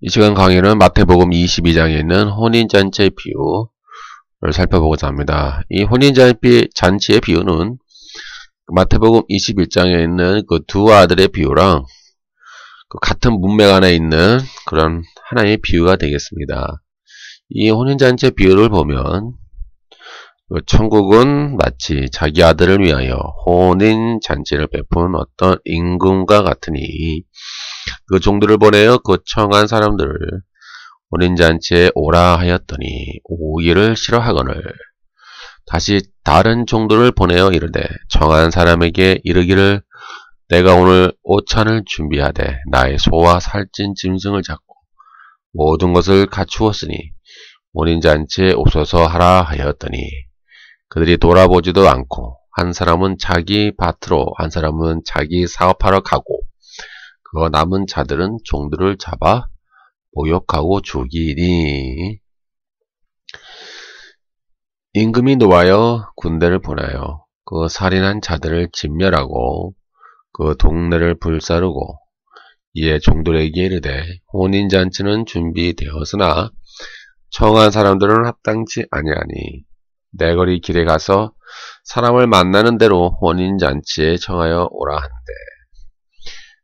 이 시간 강의는 마태복음 22장에 있는 혼인잔치의 비유를 살펴보고자 합니다. 이 혼인잔치의 비유는 마태복음 21장에 있는 그 두 아들의 비유랑 그 같은 문맥 안에 있는 그런 하나의 비유가 되겠습니다. 이 혼인잔치의 비유를 보면 천국은 마치 자기 아들을 위하여 혼인잔치를 베푼 어떤 임금과 같으니 그 종들을 보내어 그 청한 사람들을 혼인잔치에 오라 하였더니 오기를 싫어하거늘 다시 다른 종들을 보내어 이르되 청한 사람에게 이르기를 내가 오늘 오찬을 준비하되 나의 소와 살찐 짐승을 잡고 모든 것을 갖추었으니 혼인잔치에 옵소서 하라 하였더니 그들이 돌아보지도 않고 한 사람은 자기 밭으로 한 사람은 자기 사업하러 가고 그 남은 자들은 종들을 잡아 모욕하고 죽이니 임금이 노하여 군대를 보내어 그 살인한 자들을 진멸하고 그 동네를 불사르고 이에 종들에게 이르되 혼인잔치는 준비되었으나 청한 사람들은 합당치 아니하니 내 거리 길에 가서 사람을 만나는 대로 혼인잔치에 청하여 오라 한대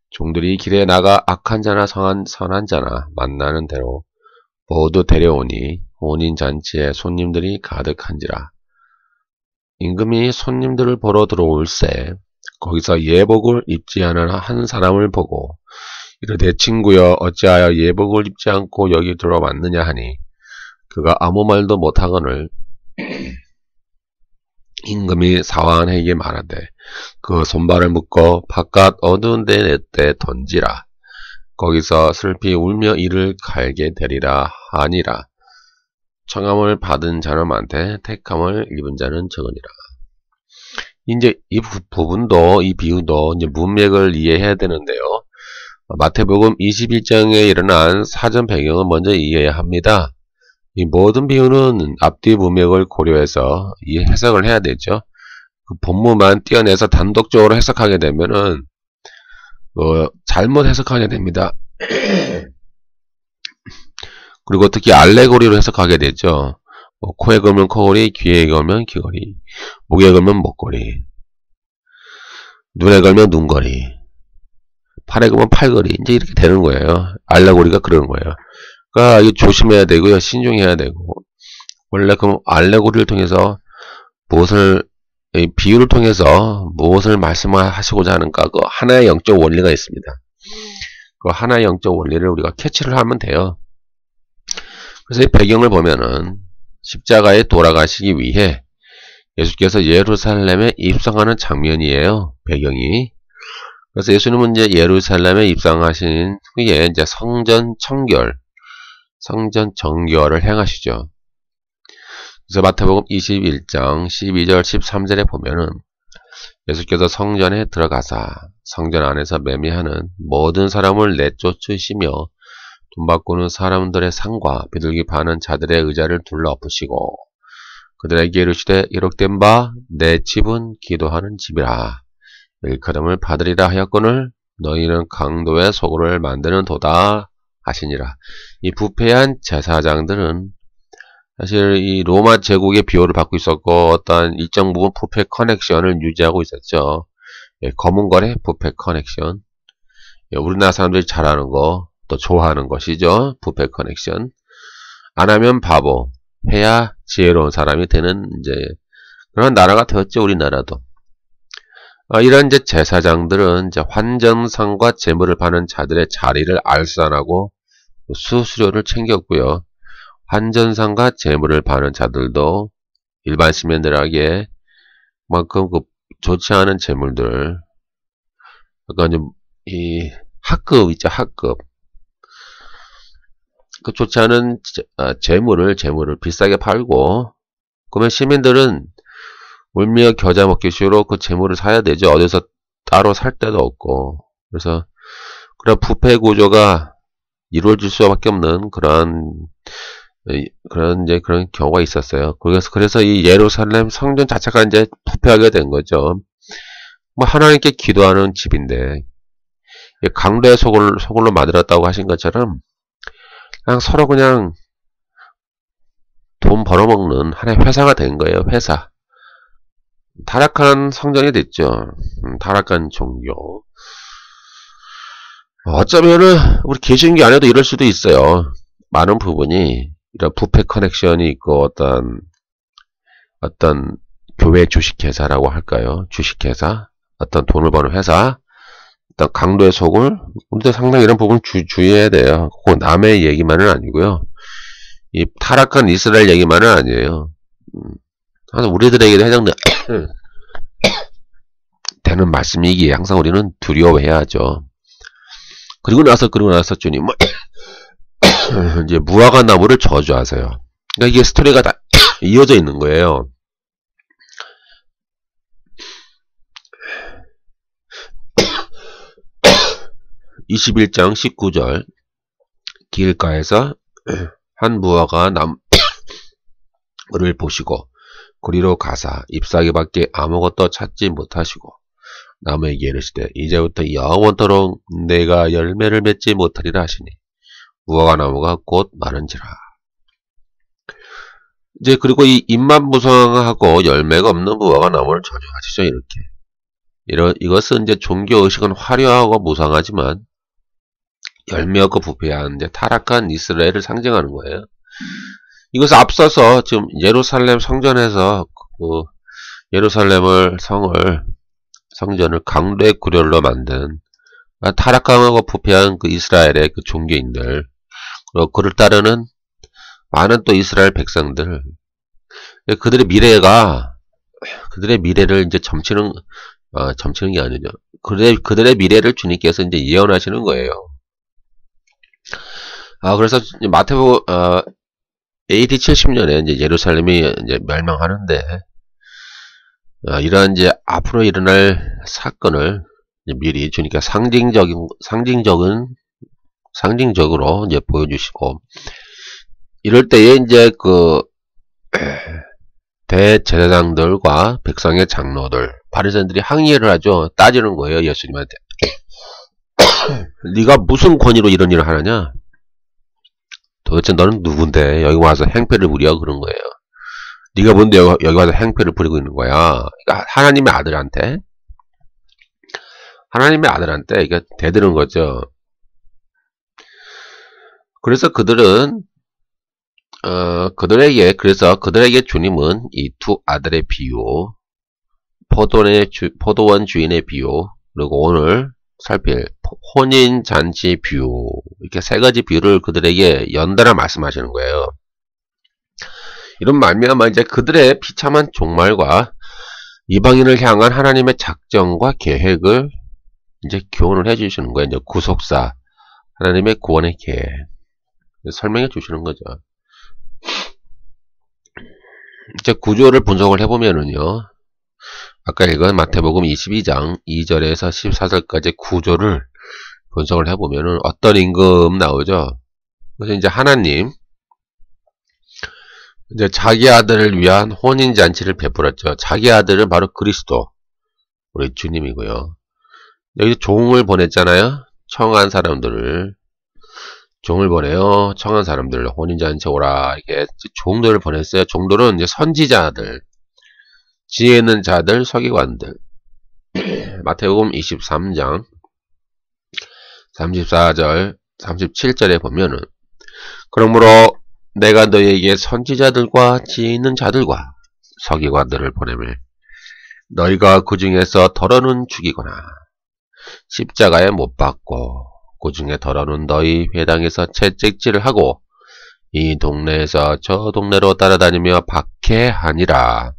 종들이 길에 나가 악한 자나 선한 자나 만나는 대로 모두 데려오니 혼인잔치에 손님들이 가득한지라. 임금이 손님들을 보러 들어올새 거기서 예복을 입지 않은 한 사람을 보고 이르되 친구여 어찌하여 예복을 입지 않고 여기 들어왔느냐 하니 그가 아무 말도 못하거늘 임금이 사환에게 말하되 그 손발을 묶어 바깥 어두운 데 넷대 던지라. 거기서 슬피 울며 이를 갈게 되리라 하니라. 청함을 받은 자는 많되 택함을 입은 자는 적으니라. 이제 이 부분도 이 비유도 이제 문맥을 이해해야 되는데요. 마태복음 21장에 일어난 사전 배경을 먼저 이해해야 합니다. 이 모든 비유는 앞뒤 문맥을 고려해서 이 해석을 해야 되죠. 그 본문만 떼어내서 단독적으로 해석하게 되면은 잘못 해석하게 됩니다. 그리고 특히 알레고리로 해석하게 되죠. 코에 걸면 코걸이, 귀에 걸면 귀걸이, 목에 걸면 목걸이, 눈에 걸면 눈걸이, 팔에 걸면 팔걸이 이제 이렇게 되는 거예요. 알레고리가 그러는 거예요. 그러니까 이거 조심해야 되고요. 신중해야 되고 원래 그 알레고리를 통해서 무엇을 비유를 통해서 무엇을 말씀하시고자 하는가 그 하나의 영적 원리가 있습니다. 그 하나의 영적 원리를 우리가 캐치를 하면 돼요. 그래서 이 배경을 보면은 십자가에 돌아가시기 위해 예수께서 예루살렘에 입성하는 장면이에요. 배경이. 그래서 예수님은 이제 예루살렘에 입성하신 후에 이제 성전 정결을 행하시죠. 그래서 마태복음 21장 12절 13절에 보면은 예수께서 성전에 들어가사 성전 안에서 매매하는 모든 사람을 내쫓으시며 돈 바꾸는 사람들의 상과 비둘기 파는 자들의 의자를 둘러엎으시고 그들에게 이르시되 이룩된 바 내 집은 기도하는 집이라 일컬음을 받으리라 하였거늘 너희는 강도의 소굴을 만드는 도다 하시니라. 이 부패한 제사장들은 사실 이 로마 제국의 비호를 받고 있었고 어떠한 일정 부분 부패 커넥션을 유지하고 있었죠. 검은 거래 부패 커넥션. 우리나라 사람들이 잘하는 거 또 좋아하는 것이죠. 부패 커넥션. 안 하면 바보, 해야 지혜로운 사람이 되는 이제 그런 나라가 되었죠. 우리나라도. 이런 이제 제사장들은 이제 환전상과 재물을 파는 자들의 자리를 알선하고 수수료를 챙겼고요. 환전상과 재물을 파는 자들도 일반 시민들에게 만큼 그 좋지 않은 재물들, 그러니까 이 학급 있죠, 학급. 그 좋지 않은 재물을 비싸게 팔고, 그러면 시민들은 울며 겨자 먹기 쉬로 그 재물을 사야 되죠. 어디서 따로 살 데도 없고. 그래서 그런 부패 구조가 이루어질 수밖에 없는 그런 경우가 있었어요. 그래서 이 예루살렘 성전 자체가 이제 부패하게 된 거죠. 뭐 하나님께 기도하는 집인데 강도의 소굴로 만들었다고 하신 것처럼 그냥 서로 그냥 돈 벌어먹는 하나의 회사가 된 거예요. 회사. 타락한 성전이 됐죠. 타락한 종교. 어쩌면은 우리 개신교 안에도 이럴 수도 있어요. 많은 부분이 이런 부패 커넥션이 있고 어떤 교회 주식회사라고 할까요? 주식회사, 어떤 돈을 버는 회사, 어떤 강도의 속을 우리도 상당히 이런 부분 주의해야 돼요. 꼭 남의 얘기만은 아니고요. 이 타락한 이스라엘 얘기만은 아니에요. 항상 우리들에게도 해당되는 되는 말씀이기에 항상 우리는 두려워해야죠. 그리고 나서 주님은 이제 무화과 나무를 저주하세요. 그러니까 이게 스토리가 다 이어져 있는 거예요. (21장 19절) 길가에서 한 무화과 나무를 보시고 그리로 가사 잎사귀밖에 아무것도 찾지 못하시고 나무에게 이르시되 이제부터 영원토록 내가 열매를 맺지 못하리라 하시니 무화과 나무가 곧 마른지라. 이제 그리고 이 잎만 무성하고 열매가 없는 무화과 나무를 저주하시죠. 이것은 이제 종교의식은 화려하고 무성하지만 열매 없고 부패한 이제 타락한 이스라엘을 상징하는 거예요. 이것을 앞서서 지금 예루살렘 성전에서 예루살렘을 성전을 강도의 구렬로 만든 타락하고 부패한 그 이스라엘의 그 종교인들, 그리고 그를 따르는 많은 또 이스라엘 백성들, 그들의 미래를 이제 점치는 게 아니죠. 그들의 미래를 주님께서 이제 예언하시는 거예요. 그래서 마태복음 AD 70년에 이제 예루살렘이 이제 멸망하는데, 이러한 이제 앞으로 일어날 사건을 이제 미리 주니까 상징적으로 이제 보여주시고, 이럴 때에 이제 그 대제사장들과 백성의 장로들, 바리새인들이 항의를 하죠. 따지는 거예요, 예수님한테. 네가 무슨 권위로 이런 일을 하느냐? 도대체 너는 누군데 여기 와서 행패를 부려? 그런 거예요. 네가 뭔데 여기 와서 행패를 부리고 있는 거야? 그러니까 하나님의 아들한테 이게 대드는 거죠. 그래서 그들에게 주님은 이 두 아들의 비유, 포도원 주인의 비유, 그리고 오늘 살필 혼인잔치 비유, 이렇게 세 가지 비유를 그들에게 연달아 말씀하시는 거예요. 이런 말미암아 이제 그들의 비참한 종말과 이방인을 향한 하나님의 작정과 계획을 이제 교훈을 해주시는 거예요. 이제 구속사, 하나님의 구원의 계획 설명해 주시는 거죠. 이제 구조를 분석을 해보면은요, 아까 읽은 마태복음 22장 2절에서 14절까지 구조를 분석을 해보면은 어떤 임금 나오죠. 그래서 이제 하나님, 이제 자기 아들을 위한 혼인잔치를 베풀었죠. 자기 아들은 바로 그리스도, 우리 주님이고요. 여기 종을 보냈잖아요. 청한 사람들을. 종을 보내요. 청한 사람들, 혼인잔치 오라. 이렇게 종들을 보냈어요. 종들은 이제 선지자들, 지혜 있는 자들, 서기관들. 마태복음 23장 34절, 37절에 보면은, 그러므로 내가 너희에게 선지자들과 지혜 있는 자들과 서기관들을 보내매 너희가 그 중에서 더러는 죽이거나 십자가에 못 박고 그 중에 더러는 너희 회당에서 채찍질을 하고 이 동네에서 저 동네로 따라다니며 박해하니라.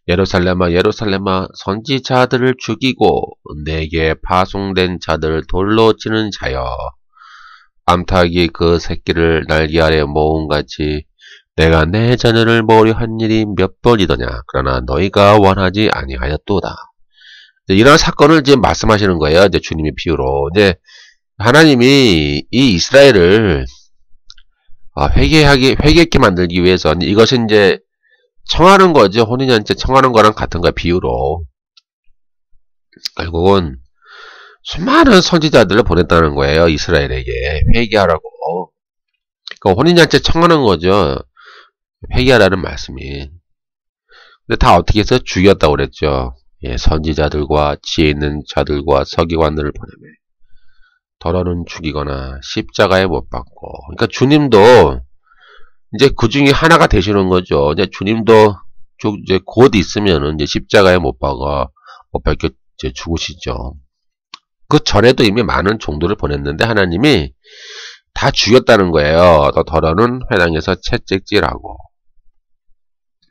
예루살렘아 예루살렘아 선지자들을 죽이고 내게 파송된 자들을 돌로 치는 자여, 암탉이 그 새끼를 날개 아래 모음같이 내가 내 자녀를 먹으려 한 일이 몇 번이더냐. 그러나 너희가 원하지 아니하였도다. 이런 사건을 이제 말씀하시는 거예요. 이제 주님의 비유로. 이제 하나님이 이 이스라엘을 회개하게 만들기 위해서 이것은 이제 청하는 거죠. 혼인잔치 청하는 거랑 같은 거야. 비유로. 결국은 수많은 선지자들을 보냈다는 거예요. 이스라엘에게 회개하라고. 그러니까 혼인잔치에 청하는 거죠. 회개하라는 말씀이. 근데 다 어떻게 해서 죽였다고 그랬죠. 예, 선지자들과 지혜 있는 자들과 서기관들을 보내매 더러는 죽이거나 십자가에 못 박고. 그러니까 주님도 이제 그 중에 하나가 되시는 거죠. 이제 주님도 이제 곧 있으면은 이제 십자가에 못 박혀 이제 죽으시죠. 그 전에도 이미 많은 종들을 보냈는데 하나님이 다 죽였다는 거예요. 또 더러는 회당에서 채찍질하고.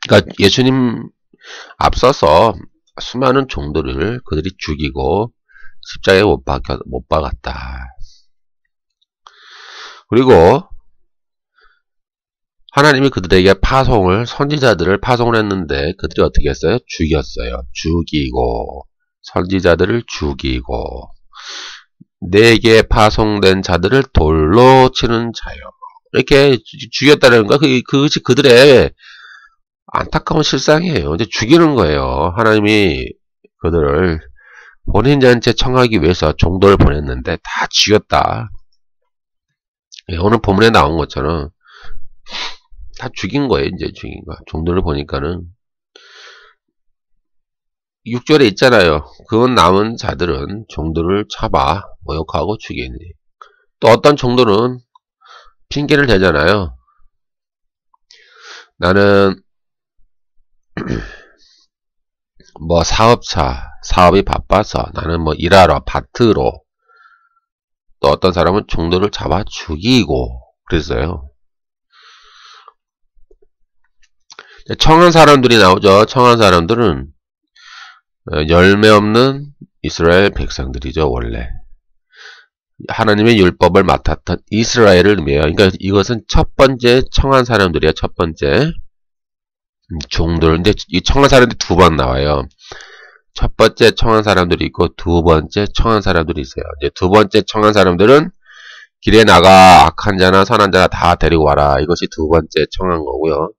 그러니까 예수님 앞서서 수많은 종들을 그들이 죽이고 십자가에 못 박았다. 그리고 하나님이 그들에게 선지자들을 파송을 했는데 그들이 어떻게 했어요? 죽였어요. 죽이고 선지자들을 죽이고 내게 파송된 자들을 돌로 치는 자요. 이렇게 죽였다는 거, 그것이 그들의 안타까운 실상이에요. 이제 죽이는 거예요. 하나님이 그들을 혼인잔치에 청하기 위해서 종도를 보냈는데 다 죽였다. 오늘 본문에 나온 것처럼 다 죽인 거예요. 이제 죽인 거. 종도를 보니까는 6절에 있잖아요. 그 남은 자들은 종들을 잡아 모욕하고 죽이니. 또 어떤 종들은 핑계를 대잖아요. 나는 뭐 사업이 바빠서 나는 뭐 일하러 밭으로. 또 어떤 사람은 종들을 잡아 죽이고 그랬어요. 청한 사람들이 나오죠. 청한 사람들은 열매 없는 이스라엘 백성들이죠. 원래 하나님의 율법을 맡았던 이스라엘을 의미해요. 그러니까 이것은 첫 번째 청한 사람들이에요. 첫 번째 종들. 근데 이 청한 사람들이 두 번 나와요. 첫 번째 청한 사람들이 있고 두 번째 청한 사람들이 있어요. 이제 두 번째 청한 사람들은 길에 나가 악한 자나 선한 자나 다 데리고 와라. 이것이 두 번째 청한 거고요.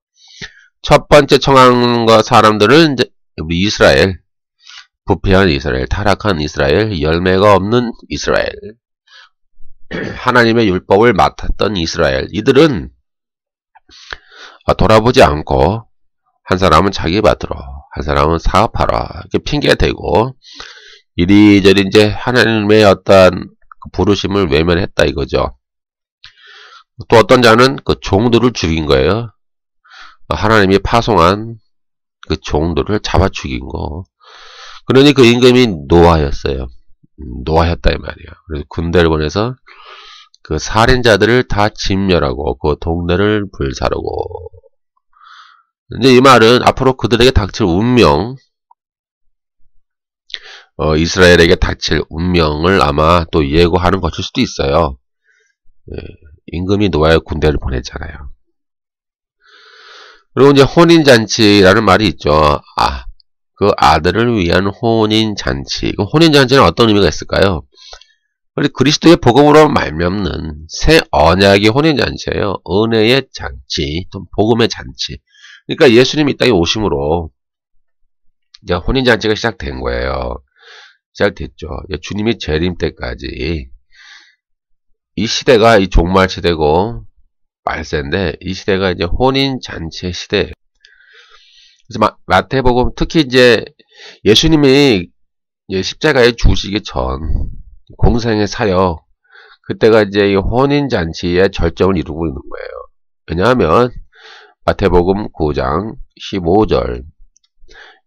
첫 번째 청한 사람들은 이제 우리 이스라엘, 부패한 이스라엘, 타락한 이스라엘, 열매가 없는 이스라엘, 하나님의 율법을 맡았던 이스라엘. 이들은 돌아보지 않고 한 사람은 자기 밭으로, 한 사람은 사업하러 이렇게 핑계 대고 이리저리 이제 하나님의 어떤 부르심을 외면했다 이거죠. 또 어떤 자는 그 종들을 죽인 거예요. 하나님이 파송한 그 종들을 잡아 죽인 거. 그러니 그 임금이 노아였어요. 노아였다 이 말이에요. 그래서 군대를 보내서 그 살인자들을 다 진멸하고 그 동네를 불사르고. 이제 이 말은 앞으로 그들에게 닥칠 운명, 이스라엘에게 닥칠 운명을 아마 또 예고하는 것일 수도 있어요. 예, 임금이 노아의 군대를 보냈잖아요. 그리고 이제 혼인잔치라는 말이 있죠. 그 아들을 위한 혼인잔치. 그 혼인잔치는 어떤 의미가 있을까요? 그리스도의 복음으로 말미암는 새 언약의 혼인잔치예요. 은혜의 잔치, 또 복음의 잔치. 그러니까 예수님이 이 땅에 오심으로 이제 혼인잔치가 시작된 거예요. 시작됐죠. 주님이 재림 때까지 이 시대가 이 종말 시대고 말세인데 이 시대가 이제 혼인잔치의 시대예요. 그래서 마태복음 특히 이제 예수님이 이제 십자가에 죽으시기 전 공생의 사역, 그때가 이제 이 혼인잔치의 절정을 이루고 있는 거예요. 왜냐하면 마태복음 9장 15절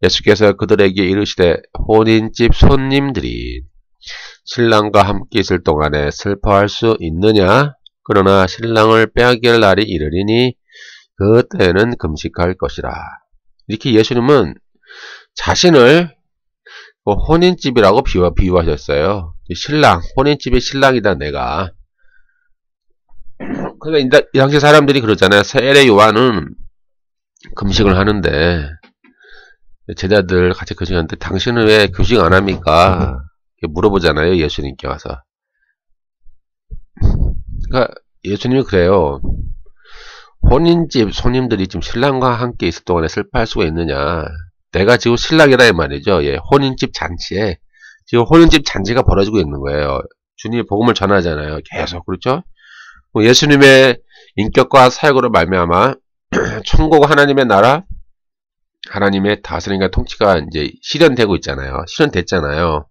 예수께서 그들에게 이르시되 혼인집 손님들이 신랑과 함께 있을 동안에 슬퍼할 수 있느냐? 그러나 신랑을 빼앗길 날이 이르리니 그때는 금식할 것이라. 이렇게 예수님은 자신을 혼인집이라고 비유하셨어요. 신랑, 혼인집의 신랑이다 내가. 그러니까 이 당시 사람들이 그러잖아요. 세례 요한은 금식을 하는데 제자들 같이 금식하는데 당신은 왜 금식 안 합니까? 물어보잖아요. 예수님께 와서. 그러니까 예수님이 그래요. 혼인집 손님들이 지금 신랑과 함께 있을 동안에 슬퍼할 수가 있느냐. 내가 지금 신랑이라 이 말이죠. 예, 혼인집 잔치에 지금 혼인집 잔치가 벌어지고 있는 거예요. 주님이 복음을 전하잖아요. 계속. 그렇죠? 예수님의 인격과 사역으로 말미암아 천국 하나님의 나라, 하나님의 다스림과 통치가 이제 실현되고 있잖아요. 실현됐잖아요.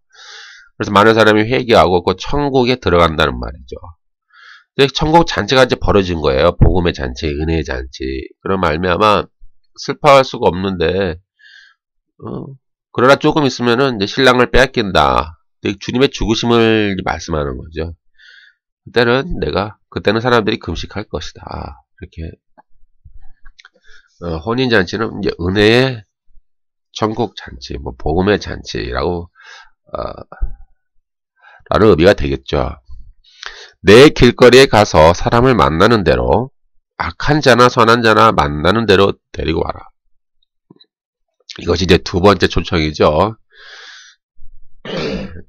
그래서 많은 사람이 회개하고 그 천국에 들어간다는 말이죠. 이제 천국 잔치가 이제 벌어진 거예요. 복음의 잔치, 은혜의 잔치. 그런 말미암아 슬퍼할 수가 없는데, 그러나 조금 있으면은 이제 신랑을 빼앗긴다. 주님의 죽으심을 말씀하는 거죠. 그때는 사람들이 금식할 것이다. 이렇게. 혼인잔치는 이제 은혜의 천국 잔치, 뭐, 복음의 잔치라고, 라는 의미가 되겠죠. 내 길거리에 가서 사람을 만나는 대로, 악한 자나 선한 자나 만나는 대로 데리고 와라. 이것이 이제 두 번째 초청이죠.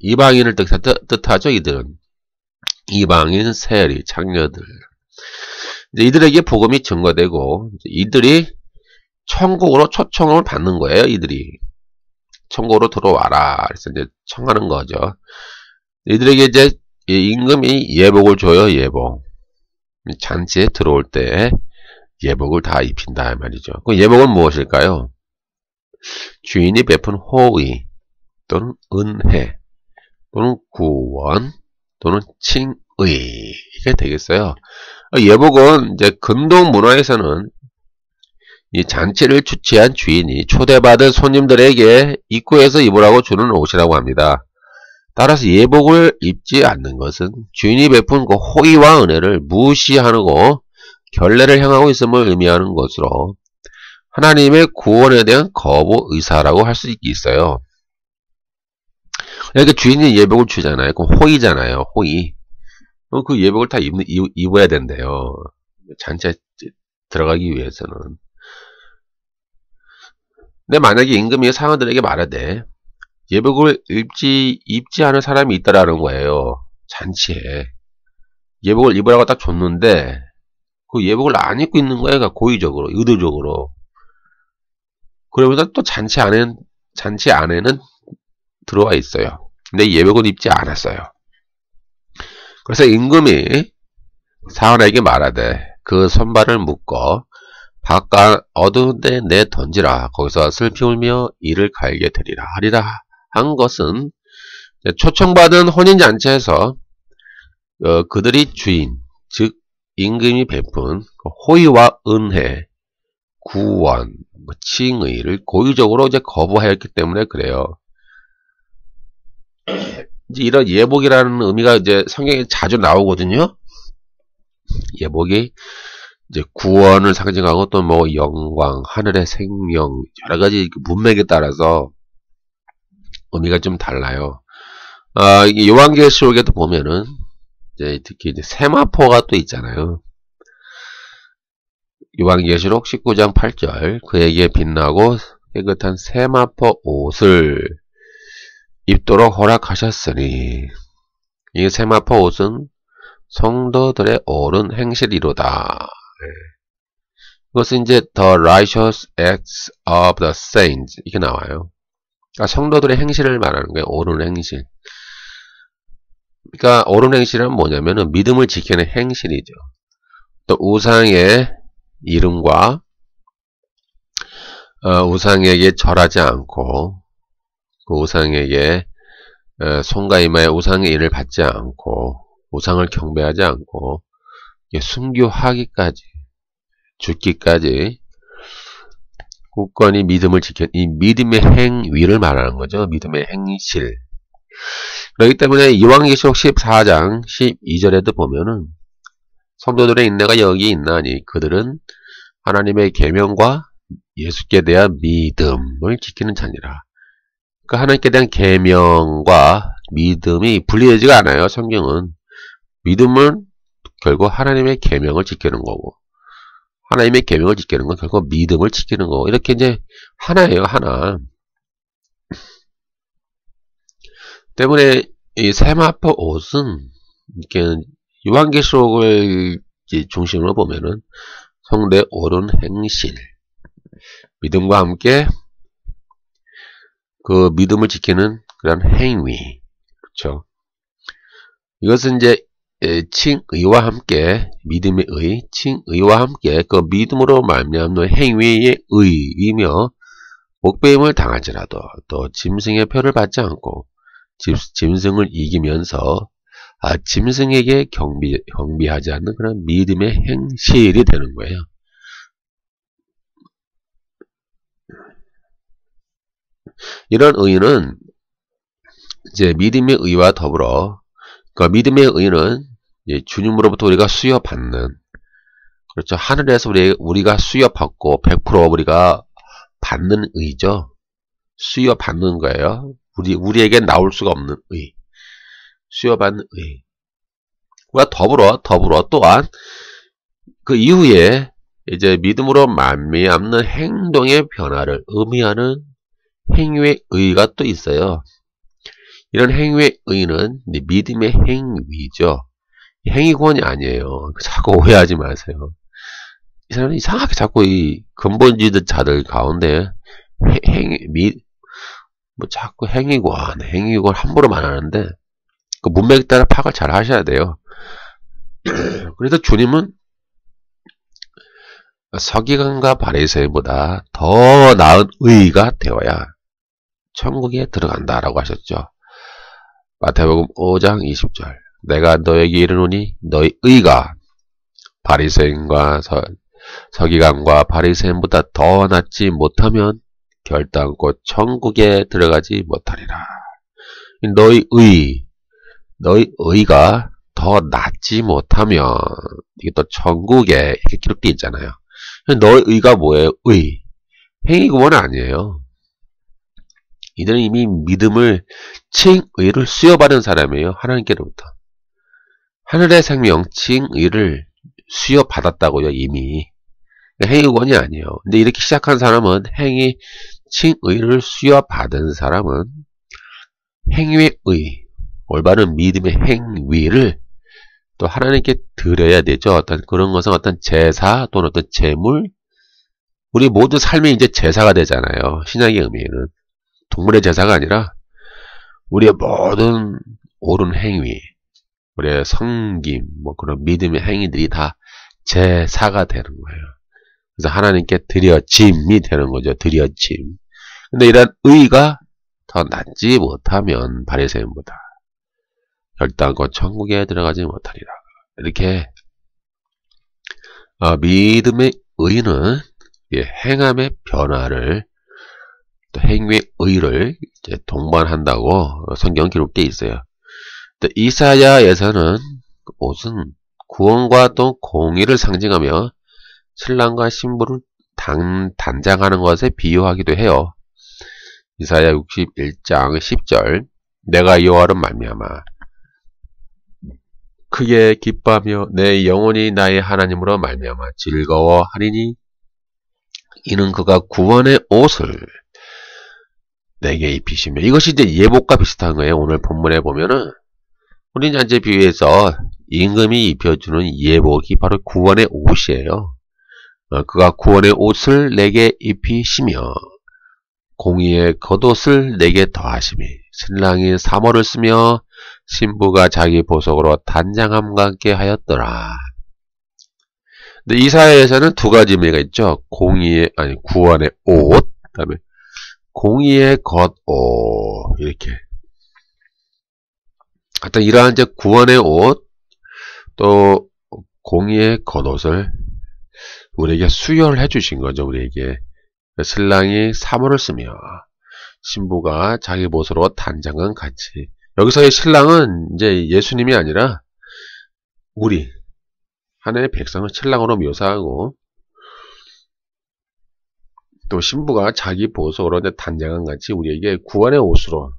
이방인을 뜻하죠, 이들은. 이방인, 세리, 창녀들. 이제 이들에게 복음이 증거되고, 이들이 천국으로 초청을 받는 거예요, 이들이. 천국으로 들어와라. 그래서 이제 청하는 거죠. 이들에게 이제 임금이 예복을 줘요, 예복. 잔치에 들어올 때 예복을 다 입힌다, 말이죠. 그 예복은 무엇일까요? 주인이 베푼 호의, 또는 은혜, 또는 구원, 또는 칭의. 이게 되겠어요. 예복은 이제 근동 문화에서는 이 잔치를 주최한 주인이 초대받은 손님들에게 입구에서 입으라고 주는 옷이라고 합니다. 따라서 예복을 입지 않는 것은 주인이 베푼 그 호의와 은혜를 무시하고 결례를 향하고 있음을 의미하는 것으로 하나님의 구원에 대한 거부 의사라고 할 수 있어요. 그러니까 주인이 예복을 주잖아요. 그 호의잖아요. 호의. 그 예복을 다 입어야 된대요. 잔치에 들어가기 위해서는. 근데 만약에 임금이 상원들에게 말하되 예복을 입지 않은 사람이 있다라는 거예요. 잔치에. 예복을 입으라고 딱 줬는데 그 예복을 안 입고 있는 거예요. 그러니까 고의적으로, 의도적으로. 그러면서 또 잔치 안에는 들어와 있어요. 근데 예복을 입지 않았어요. 그래서 임금이 사원에게 말하되 그 손발을 묶어 바깥 어두운 데 내 던지라. 거기서 슬피 울며 이를 갈게 되리라 하리라 한 것은 초청받은 혼인잔치에서 그들이 주인, 즉 임금이 베푼 호의와 은혜, 구원, 칭의를 고의적으로 이제 거부하였기 때문에 그래요. 이제 이런 예복이라는 의미가 이제 성경에 자주 나오거든요. 예복이 이제 구원을 상징하고 또 뭐 영광, 하늘의 생명, 여러 가지 문맥에 따라서 의미가 좀 달라요. 요한계시록에도 보면은 이제 특히 이제 세마포가 또 있잖아요. 요한계시록 19장 8절 그에게 빛나고 깨끗한 세마포 옷을 입도록 허락하셨으니 이 세마포 옷은 성도들의 옳은 행실이로다. 이것은 이제 the righteous acts of the saints 이렇게 나와요. 그러니까 성도들의 행실을 말하는 거예요. 옳은 행실. 그러니까 옳은 행실은 뭐냐면은 믿음을 지키는 행실이죠. 또 우상의 이름과 우상에게 절하지 않고 그 우상에게 손과 이마에 우상의 일을 받지 않고 우상을 경배하지 않고 순교하기까지 죽기까지 굳건히 믿음을 지켜 이 믿음의 행위를 말하는 거죠. 믿음의 행실. 그렇기 때문에 요한계시록 14장 12절에도 보면은 성도들의 인내가 여기 있나니 그들은 하나님의 계명과 예수께 대한 믿음을 지키는 자니라. 그 하나님께 대한 계명과 믿음이 분리되지가 않아요. 성경은 믿음은 결국 하나님의 계명을 지키는 거고 하나님의 계명을 지키는 건 결국 믿음을 지키는 거고 이렇게 이제 하나예요. 하나. 때문에 이 세마포 옷은 이렇게 요한계시록을 중심으로 보면은 성도의 옳은 행실, 믿음과 함께 그 믿음을 지키는 그런 행위, 그렇죠. 이것은 이제 칭의와 함께 믿음의 의, 칭의와 함께 그 믿음으로 말미암는 행위의 의이며 목배임을 당할지라도 또 짐승의 표를 받지 않고 짐승을 이기면서 짐승에게 경비하지 않는 그런 믿음의 행실이 되는 거예요. 이런 의는 이제 믿음의 의와 더불어 그 믿음의 의는 주님으로부터 우리가 수여받는, 그렇죠. 하늘에서 우리가 수여받고 100% 우리가 받는 의죠. 수여받는 거예요. 우리에게 나올 수가 없는 의. 수여받는 의와 더불어 또한 그 이후에 이제 믿음으로 말미암는 행동의 변화를 의미하는 행위의 의가 또 있어요. 이런 행위의 의는 믿음의 행위죠. 행위권이 아니에요. 자꾸 오해하지 마세요. 이 사람은 이상하게 자꾸 이 근본주의자들 가운데 자꾸 행위권 함부로 말하는데 그 문맥에 따라 파악을 잘 하셔야 돼요. 그래서 주님은 서기관과 바리새인보다 더 나은 의가 되어야 천국에 들어간다라고 하셨죠. 마태복음 5장 20절 내가 너에게 이르노니 너희 의가 바리새인과 서기관과 바리새인보다 더 낫지 못하면 결단코 천국에 들어가지 못하리라. 너희 의가 더 낫지 못하면 이게 또 천국에 이렇게 기록되어 있잖아요. 너희 의가 뭐예요? 행위구원은 아니에요. 이들은 이미 믿음을 칭의를 수여받은 사람이에요. 하나님께로부터. 하늘의 생명 칭의를 수여받았다고요. 이미. 행위구원이 아니에요. 근데 이렇게 시작한 사람은 칭의를 수여받은 사람은 행위의 올바른 믿음의 행위를 또 하나님께 드려야 되죠. 그런 것은 어떤 제사 또는 어떤 제물, 우리 모든 삶이 이제 제사가 되잖아요. 신약의 의미에는 동물의 제사가 아니라 우리의 모든 옳은 행위, 우리의 성김, 그런 믿음의 행위들이 다 제사가 되는 거예요. 그래서 하나님께 드려짐이 되는 거죠. 드려짐. 근데 이런 의가 더 낫지 못하면 바리새인보다 결단코 천국에 들어가지 못하리라. 이렇게 믿음의 의는 행함의 변화를 또 행위의 의를 이제 동반한다고 성경 기록되어 있어요. 또 이사야에서는 옷은 구원과 또 공의를 상징하며 신랑과 신부를 단장하는 것에 비유하기도 해요. 이사야 61장 10절 내가 여호와로 말미암아 크게 기뻐하며 내 영혼이 나의 하나님으로 말미암아 즐거워하리니 이는 그가 구원의 옷을 내게 입히시며, 이것이 이제 예복과 비슷한 거예요. 오늘 본문에 보면은 우리 이제 비유해서 임금이 입혀주는 예복이 바로 구원의 옷이에요. 그가 구원의 옷을 내게 입히시며 공의의 겉옷을 내게 더하시며 신랑이 사모를 쓰며 신부가 자기 보석으로 단장함과 함께 하였더라. 근데 이사야에서는 두 가지 의미가 있죠. 구원의 옷, 그다음에 공의의 겉옷, 이렇게. 하여튼 이러한 이제 구원의 옷, 또 공의의 겉옷을 우리에게 수여를 해주신 거죠. 우리에게. 신랑이 사모를 쓰며 신부가 자기 보석으로 단장한 같이. 여기서의 신랑은 이제 예수님이 아니라 우리 하나님의 백성을 신랑으로 묘사하고, 또 신부가 자기 보석으로 단장한 같이 우리에게 구원의 옷으로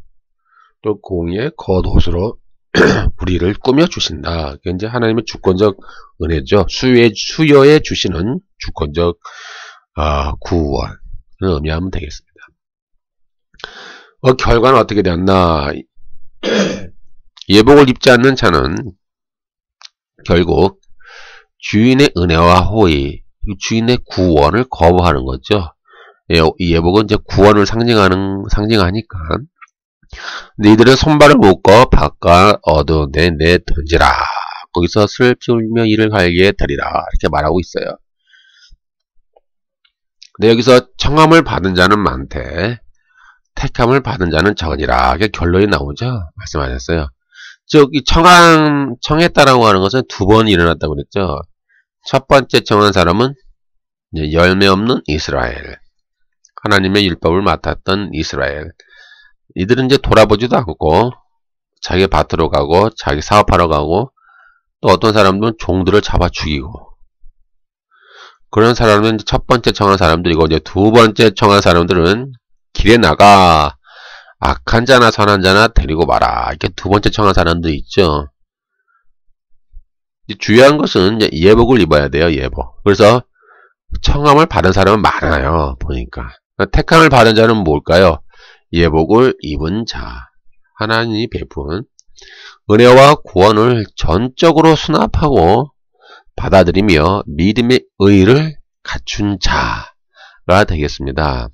또 공의의 겉옷으로 우리를 꾸며주신다. 그게 이제 하나님의 주권적 은혜죠. 수여해 주시는 주권적 구원을 의미하면 되겠습니다. 결과는 어떻게 되었나? 예복을 입지 않는 자는 결국 주인의 은혜와 호의, 주인의 구원을 거부하는 거죠. 이 예복은 이제 구원을 상징하니까. 근데 이들은 손발을 묶어 바깥 어두운 데 내던지라 거기서 슬피 울며 이를 갈게 되리라 이렇게 말하고 있어요. 근데 여기서 청함을 받은 자는 많되 택함을 받은 자는 적으니라 이게 결론이 나오죠. 말씀하셨어요. 즉 이 청했다라고 하는 것은 두 번 일어났다고 그랬죠. 첫 번째 청한 사람은 이제 열매 없는 이스라엘, 하나님의 율법을 맡았던 이스라엘. 이들은 이제 돌아보지도 않고 자기 밭으로 가고 자기 사업하러 가고 또 어떤 사람들은 종들을 잡아 죽이고 그런 사람은 첫 번째 청한 사람들이고 이제 두 번째 청한 사람들은 길에 나가 악한 자나 선한 자나 데리고 마라. 이렇게 두 번째 청한 사람들이 있죠. 중요한 것은 이제 예복을 입어야 돼요. 예복. 그래서 청함을 받은 사람은 많아요. 보니까. 택함을 받은 자는 뭘까요? 예복을 입은 자. 하나님이 베푼 은혜와 구원을 전적으로 수납하고 받아들이며 믿음의 의를 갖춘 자가 되겠습니다.